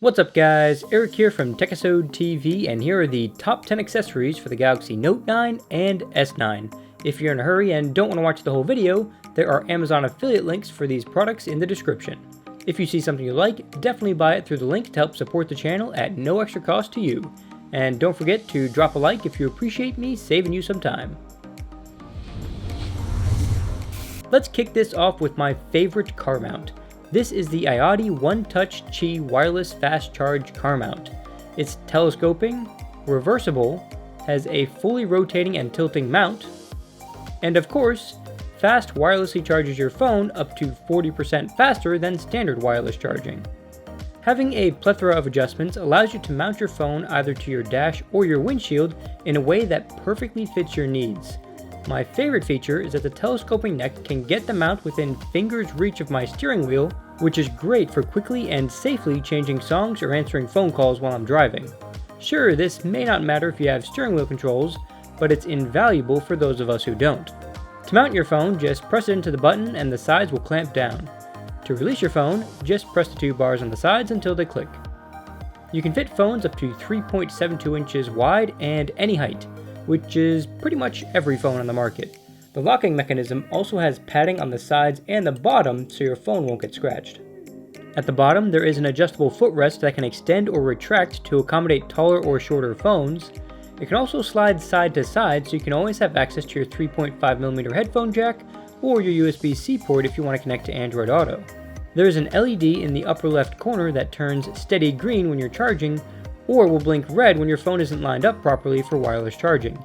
What's up guys, Eric here from Techisode TV, and here are the top 10 accessories for the Galaxy Note 9 and S9. If you're in a hurry and don't want to watch the whole video, there are Amazon affiliate links for these products in the description. If you see something you like, definitely buy it through the link to help support the channel at no extra cost to you. And don't forget to drop a like if you appreciate me saving you some time. Let's kick this off with my favorite car mount. This is the Iottie One Touch Qi Wireless Fast Charge Car Mount. It's telescoping, reversible, has a fully rotating and tilting mount, and of course, fast wirelessly charges your phone up to 40% faster than standard wireless charging. Having a plethora of adjustments allows you to mount your phone either to your dash or your windshield in a way that perfectly fits your needs. My favorite feature is that the telescoping neck can get the mount within finger's reach of my steering wheel, which is great for quickly and safely changing songs or answering phone calls while I'm driving. Sure, this may not matter if you have steering wheel controls, but it's invaluable for those of us who don't. To mount your phone, just press it into the button and the sides will clamp down. To release your phone, just press the two bars on the sides until they click. You can fit phones up to 3.72 inches wide and any height, which is pretty much every phone on the market. The locking mechanism also has padding on the sides and the bottom so your phone won't get scratched. At the bottom, there is an adjustable footrest that can extend or retract to accommodate taller or shorter phones. It can also slide side to side so you can always have access to your 3.5mm headphone jack or your USB-C port if you want to connect to Android Auto. There is an LED in the upper left corner that turns steady green when you're charging, or will blink red when your phone isn't lined up properly for wireless charging.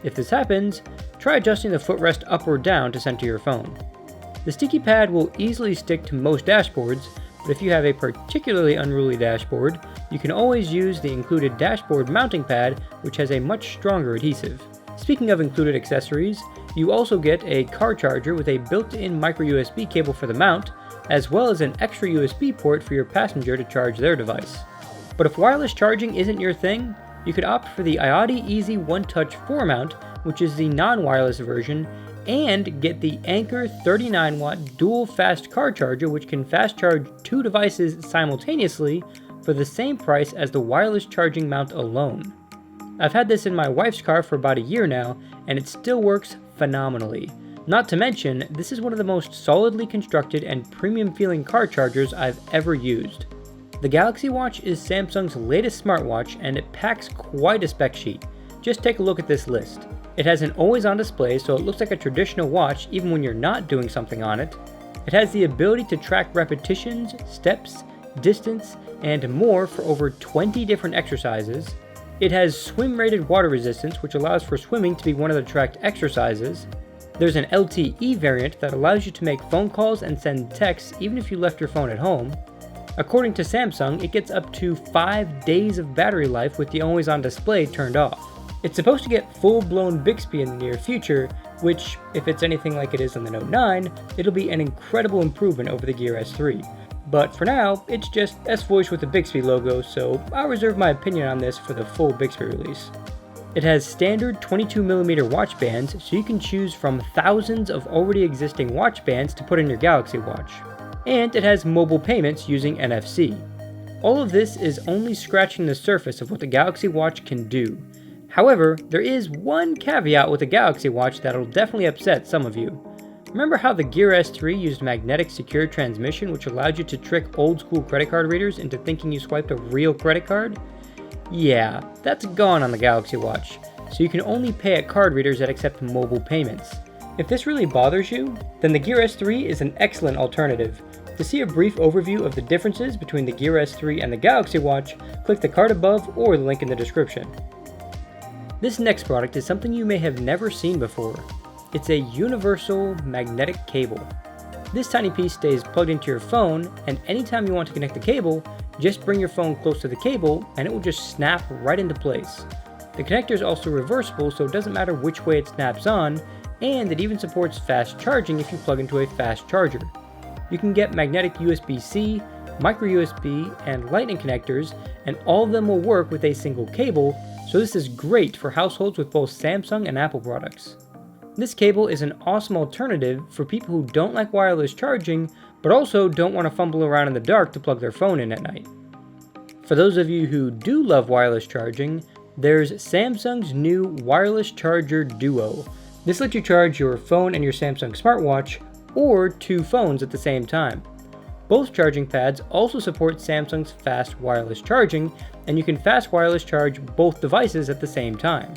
If this happens, try adjusting the footrest up or down to center your phone. The sticky pad will easily stick to most dashboards, but if you have a particularly unruly dashboard, you can always use the included dashboard mounting pad, which has a much stronger adhesive. Speaking of included accessories, you also get a car charger with a built-in micro USB cable for the mount, as well as an extra USB port for your passenger to charge their device. But if wireless charging isn't your thing, you could opt for the Iottie Easy One Touch 4 mount, which is the non-wireless version, and get the Anker 39-watt dual fast car charger, which can fast charge two devices simultaneously for the same price as the wireless charging mount alone. I've had this in my wife's car for about a year now, and it still works phenomenally. Not to mention, this is one of the most solidly constructed and premium feeling car chargers I've ever used. The Galaxy Watch is Samsung's latest smartwatch, and it packs quite a spec sheet. Just take a look at this list. It has an always-on display, so it looks like a traditional watch even when you're not doing something on it. It has the ability to track repetitions, steps, distance, and more for over 20 different exercises. It has swim-rated water resistance, which allows for swimming to be one of the tracked exercises. There's an LTE variant that allows you to make phone calls and send texts even if you left your phone at home. According to Samsung, it gets up to 5 days of battery life with the always-on display turned off. It's supposed to get full-blown Bixby in the near future, which, if it's anything like it is on the Note 9, it'll be an incredible improvement over the Gear S3. But for now, it's just S-Voice with the Bixby logo, so I'll reserve my opinion on this for the full Bixby release. It has standard 22mm watch bands, so you can choose from thousands of already existing watch bands to put in your Galaxy Watch. And it has mobile payments using NFC. All of this is only scratching the surface of what the Galaxy Watch can do. However, there is one caveat with the Galaxy Watch that'll definitely upset some of you. Remember how the Gear S3 used magnetic secure transmission, which allowed you to trick old school credit card readers into thinking you swiped a real credit card? Yeah, that's gone on the Galaxy Watch, so you can only pay at card readers that accept mobile payments. If this really bothers you, then the Gear S3 is an excellent alternative. To see a brief overview of the differences between the Gear S3 and the Galaxy Watch, click the card above or the link in the description. This next product is something you may have never seen before. It's a universal magnetic cable. This tiny piece stays plugged into your phone, and anytime you want to connect the cable, just bring your phone close to the cable and it will just snap right into place. The connector is also reversible, so it doesn't matter which way it snaps on, and it even supports fast charging if you plug into a fast charger. You can get magnetic USB-C, micro USB, and lightning connectors, and all of them will work with a single cable, so this is great for households with both Samsung and Apple products. This cable is an awesome alternative for people who don't like wireless charging, but also don't want to fumble around in the dark to plug their phone in at night. For For those of you who do love wireless charging, there's Samsung's new Wireless Charger Duo. This lets you charge your phone and your Samsung smartwatch, or two phones at the same time. Both charging pads also support Samsung's fast wireless charging, and you can fast wireless charge both devices at the same time.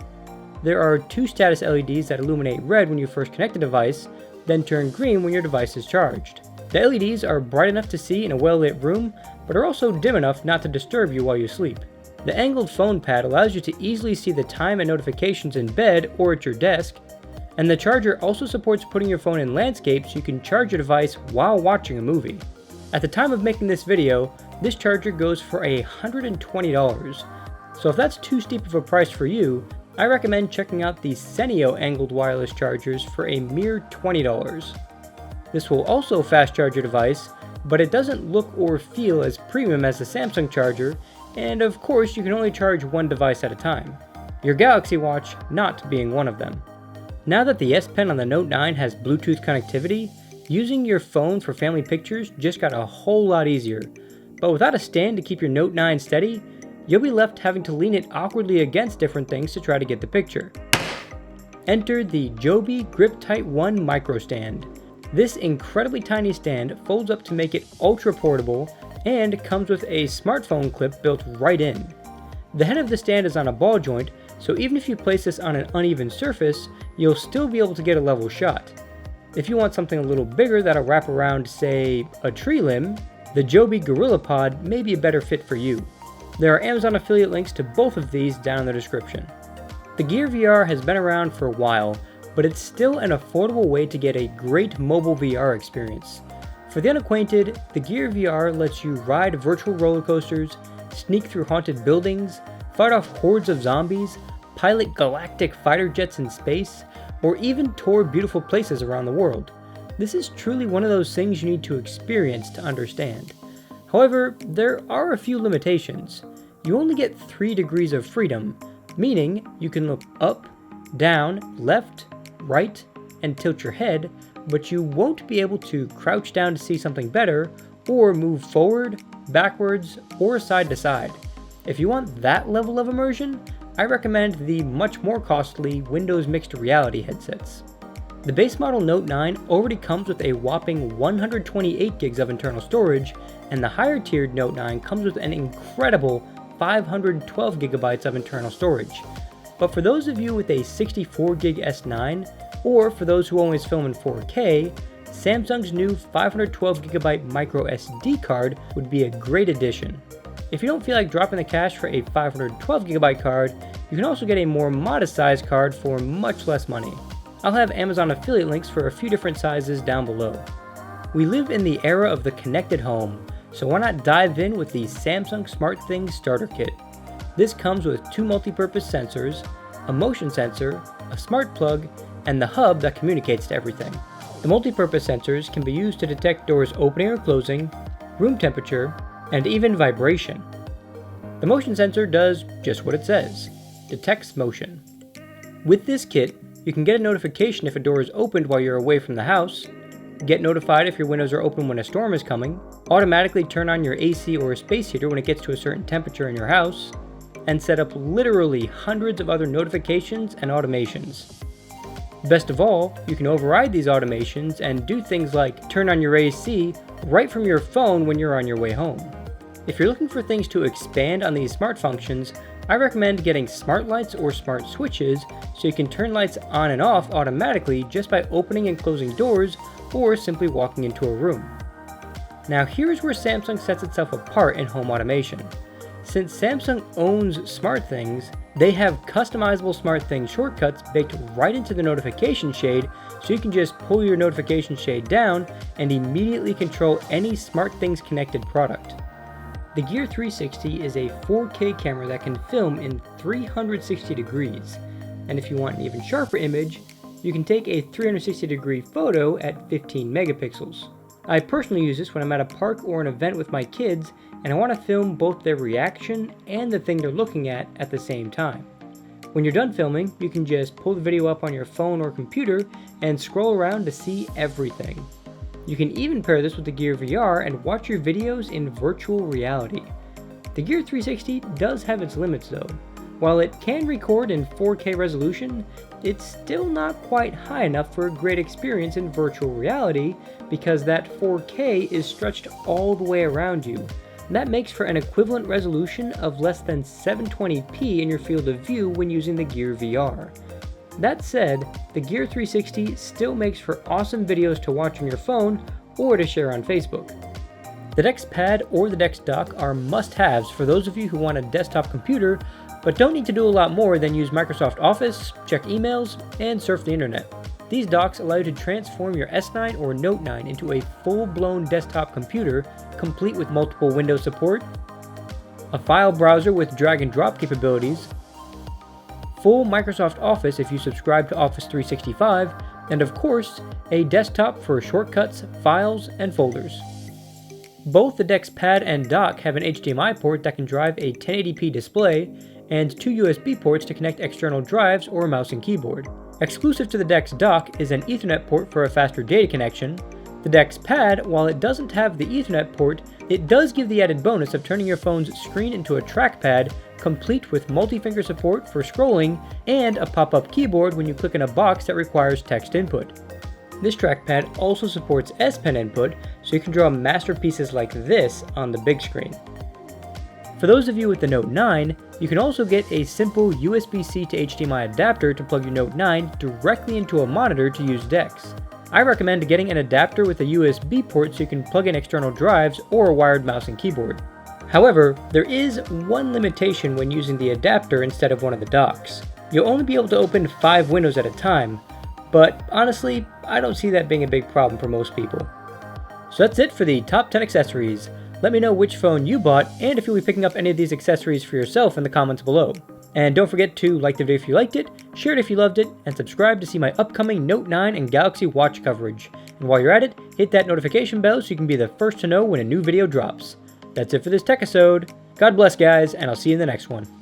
There are two status LEDs that illuminate red when you first connect the device, then turn green when your device is charged. The LEDs are bright enough to see in a well-lit room, but are also dim enough not to disturb you while you sleep. The angled phone pad allows you to easily see the time and notifications in bed or at your desk, and the charger also supports putting your phone in landscape so you can charge your device while watching a movie. At the time of making this video, this charger goes for $120, so if that's too steep of a price for you, I recommend checking out the Seneo angled wireless chargers for a mere $20. This will also fast charge your device, but it doesn't look or feel as premium as the Samsung charger, and of course you can only charge one device at a time, your Galaxy Watch not being one of them. Now that the S Pen on the Note 9 has Bluetooth connectivity, using your phone for family pictures just got a whole lot easier, but without a stand to keep your Note 9 steady, you'll be left having to lean it awkwardly against different things to try to get the picture. Enter the Joby GripTight 1 Micro Stand. This incredibly tiny stand folds up to make it ultra portable and comes with a smartphone clip built right in. The head of the stand is on a ball joint, so even if you place this on an uneven surface, you'll still be able to get a level shot. If you want something a little bigger that'll wrap around, say, a tree limb, the Joby GorillaPod may be a better fit for you. There are Amazon affiliate links to both of these down in the description. The Gear VR has been around for a while, but it's still an affordable way to get a great mobile VR experience. For the unacquainted, the Gear VR lets you ride virtual roller coasters, sneak through haunted buildings, fight off hordes of zombies, pilot galactic fighter jets in space, or even tour beautiful places around the world. This is truly one of those things you need to experience to understand. However, there are a few limitations. You only get 3 degrees of freedom, meaning you can look up, down, left, right, and tilt your head, but you won't be able to crouch down to see something better, or move forward, backwards, or side to side. If you want that level of immersion, I recommend the much more costly Windows Mixed Reality headsets. The base model Note 9 already comes with a whopping 128 gigs of internal storage, and the higher tiered Note 9 comes with an incredible 512 gigabytes of internal storage. But for those of you with a 64 gig S9, or for those who always film in 4K, Samsung's new 512 gigabyte micro SD card would be a great addition. If you don't feel like dropping the cash for a 512 gigabyte card, you can also get a more modest sized card for much less money. I'll have Amazon affiliate links for a few different sizes down below. We live in the era of the connected home, so why not dive in with the Samsung SmartThings Starter Kit. This comes with 2 multi-purpose sensors, a motion sensor, a smart plug, and the hub that communicates to everything. The multi-purpose sensors can be used to detect doors opening or closing, room temperature, and even vibration. The motion sensor does just what it says, detects motion. With this kit, you can get a notification if a door is opened while you're away from the house, get notified if your windows are open when a storm is coming, automatically turn on your AC or space heater when it gets to a certain temperature in your house, and set up literally hundreds of other notifications and automations. Best of all, you can override these automations and do things like turn on your AC right from your phone when you're on your way home. If you're looking for things to expand on these smart functions, I recommend getting smart lights or smart switches so you can turn lights on and off automatically just by opening and closing doors or simply walking into a room. Now here's where Samsung sets itself apart in home automation. Since Samsung owns SmartThings, they have customizable SmartThings shortcuts baked right into the notification shade, so you can just pull your notification shade down and immediately control any SmartThings connected product. The Gear 360 is a 4K camera that can film in 360 degrees, and if you want an even sharper image, you can take a 360 degree photo at 15 megapixels. I personally use this when I'm at a park or an event with my kids and I want to film both their reaction and the thing they're looking at the same time. When you're done filming, you can just pull the video up on your phone or computer and scroll around to see everything. You can even pair this with the Gear VR and watch your videos in virtual reality. The Gear 360 does have its limits though. While it can record in 4K resolution, it's still not quite high enough for a great experience in virtual reality because that 4K is stretched all the way around you. And that makes for an equivalent resolution of less than 720p in your field of view when using the Gear VR. That said, the Gear 360 still makes for awesome videos to watch on your phone or to share on Facebook. The DeX Pad or the DeX Dock are must-haves for those of you who want a desktop computer but don't need to do a lot more than use Microsoft Office, check emails, and surf the internet. These docks allow you to transform your S9 or Note 9 into a full-blown desktop computer, complete with multiple Windows support, a file browser with drag and drop capabilities, full Microsoft Office if you subscribe to Office 365, and of course, a desktop for shortcuts, files, and folders. Both the DeX Pad and Dock have an HDMI port that can drive a 1080p display, and 2 USB ports to connect external drives or mouse and keyboard. Exclusive to the DeX Dock is an Ethernet port for a faster data connection. The DeX Pad, while it doesn't have the Ethernet port, it does give the added bonus of turning your phone's screen into a trackpad, complete with multi-finger support for scrolling and a pop-up keyboard when you click in a box that requires text input. This trackpad also supports S Pen input, so you can draw masterpieces like this on the big screen. For those of you with the Note 9, you can also get a simple USB-C to HDMI adapter to plug your Note 9 directly into a monitor to use DeX. I recommend getting an adapter with a USB port so you can plug in external drives or a wired mouse and keyboard. However, there is one limitation when using the adapter instead of one of the docks. You'll only be able to open 5 windows at a time, but honestly, I don't see that being a big problem for most people. So that's it for the top 10 accessories. Let me know which phone you bought and if you'll be picking up any of these accessories for yourself in the comments below. And don't forget to like the video if you liked it, share it if you loved it, and subscribe to see my upcoming Note 9 and Galaxy Watch coverage. And while you're at it, hit that notification bell so you can be the first to know when a new video drops. That's it for this Techisode. God bless guys, and I'll see you in the next one.